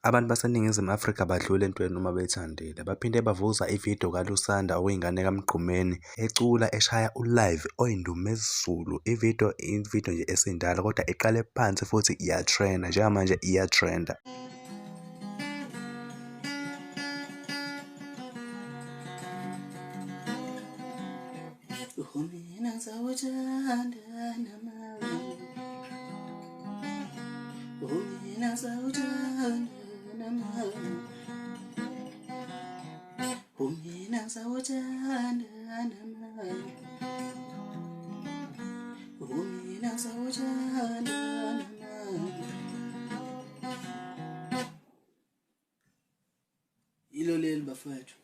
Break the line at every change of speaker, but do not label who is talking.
Abantu baseNingizimu Afrika badlula entweni uma bethandile. Baphinde bavuza ividiyo kaLusanda okuyingane kaMgqumeni ecula eshaya uLive oyindumezulu. Ividiyo nje esindala kodwa iqale phansi futhi iyatrenda njengamanje iyatrenda. Yilo leli bafowethu.